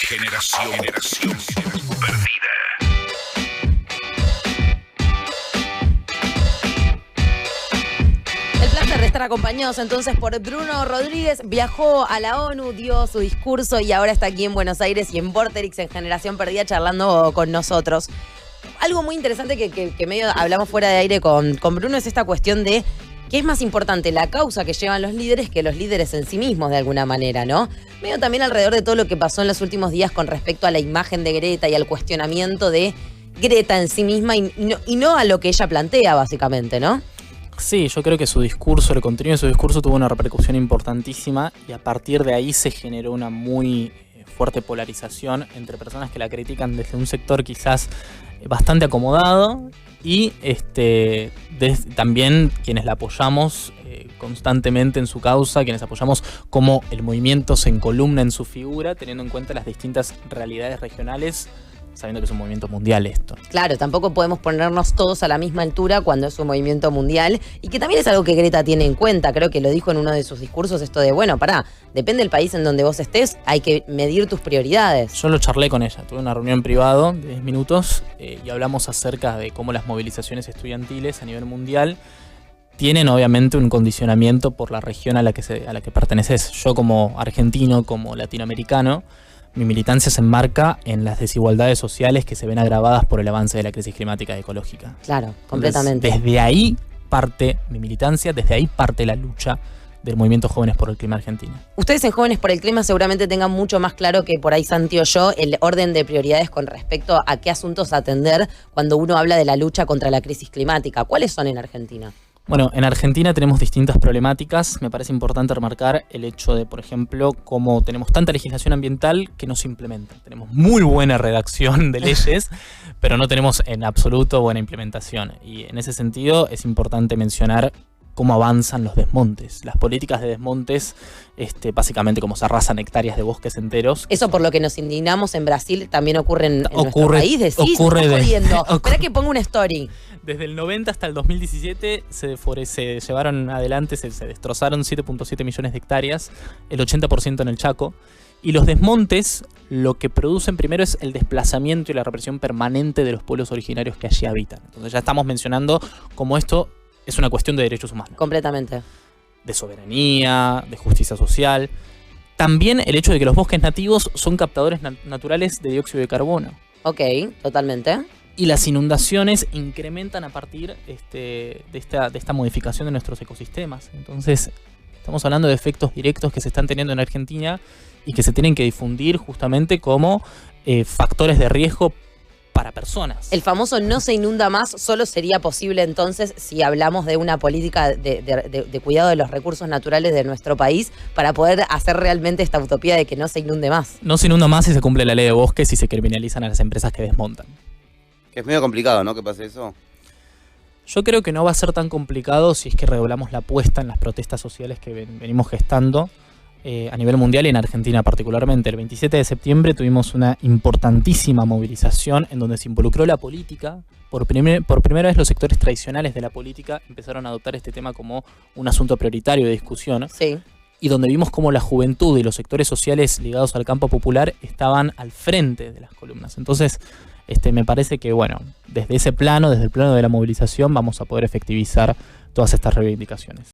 Generación perdida. El placer de estar acompañados entonces por Bruno Rodríguez. Viajó a la ONU, dio su discurso y ahora está aquí en Buenos Aires y en Vorterix, en Generación Perdida, charlando con nosotros. Algo muy interesante que medio hablamos fuera de aire con Bruno es esta cuestión de que es más importante la causa que llevan los líderes que los líderes en sí mismos, de alguna manera, ¿no? Medio también alrededor de todo lo que pasó en los últimos días con respecto a la imagen de Greta y al cuestionamiento de Greta en sí misma y no a lo que ella plantea, básicamente, ¿no? Sí, yo creo que su discurso, el contenido de su discurso tuvo una repercusión importantísima y a partir de ahí se generó una muy fuerte polarización entre personas que la critican desde un sector quizás bastante acomodado y también quienes la apoyamos constantemente en su causa, quienes apoyamos cómo el movimiento se encolumna en su figura, teniendo en cuenta las distintas realidades regionales, sabiendo que es un movimiento mundial esto. Claro, tampoco podemos ponernos todos a la misma altura cuando es un movimiento mundial y que también es algo que Greta tiene en cuenta. Creo que lo dijo en uno de sus discursos, esto de, bueno, depende del país en donde vos estés, hay que medir tus prioridades. Yo lo charlé con ella, tuve una reunión privada de 10 minutos y hablamos acerca de cómo las movilizaciones estudiantiles a nivel mundial tienen obviamente un condicionamiento por la región a la que perteneces. Yo como argentino, como latinoamericano, mi militancia se enmarca en las desigualdades sociales que se ven agravadas por el avance de la crisis climática y ecológica. Claro, completamente. Entonces, desde ahí parte mi militancia, desde ahí parte la lucha del movimiento Jóvenes por el Clima argentino. Ustedes en Jóvenes por el Clima seguramente tengan mucho más claro que por ahí Santi o yo el orden de prioridades con respecto a qué asuntos atender cuando uno habla de la lucha contra la crisis climática. ¿Cuáles son en Argentina? Bueno, en Argentina tenemos distintas problemáticas. Me parece importante remarcar el hecho de, por ejemplo, cómo tenemos tanta legislación ambiental que no se implementa. Tenemos muy buena redacción de leyes, pero no tenemos en absoluto buena implementación. Y en ese sentido es importante mencionar cómo avanzan los desmontes. Las políticas de desmontes, básicamente como se arrasan hectáreas de bosques enteros. Eso por lo que nos indignamos en Brasil también ocurre en nuestro país. Espera que ponga una story. Desde el 90 hasta el 2017 se llevaron adelante, se destrozaron 7.7 millones de hectáreas, el 80% en el Chaco. Y los desmontes lo que producen primero es el desplazamiento y la represión permanente de los pueblos originarios que allí habitan. Entonces ya estamos mencionando cómo esto es una cuestión de derechos humanos. Completamente. De soberanía, de justicia social. También el hecho de que los bosques nativos son captadores naturales de dióxido de carbono. Ok, totalmente. Y las inundaciones incrementan a partir de esta modificación de nuestros ecosistemas. Entonces, estamos hablando de efectos directos que se están teniendo en Argentina y que se tienen que difundir justamente como factores de riesgo para personas. El famoso no se inunda más solo sería posible entonces si hablamos de una política de cuidado de los recursos naturales de nuestro país para poder hacer realmente esta utopía de que no se inunde más. No se inunda más si se cumple la ley de bosques y se criminalizan a las empresas que desmontan. Es medio complicado, ¿no? Que pase eso. Yo creo que no va a ser tan complicado si es que redoblamos la apuesta en las protestas sociales que venimos gestando a nivel mundial y en Argentina particularmente. El 27 de septiembre tuvimos una importantísima movilización en donde se involucró la política. Por primera vez los sectores tradicionales de la política empezaron a adoptar este tema como un asunto prioritario de discusión. Sí. Y donde vimos cómo la juventud y los sectores sociales ligados al campo popular estaban al frente de las columnas. Entonces, me parece que, bueno, desde ese plano, desde el plano de la movilización, vamos a poder efectivizar todas estas reivindicaciones.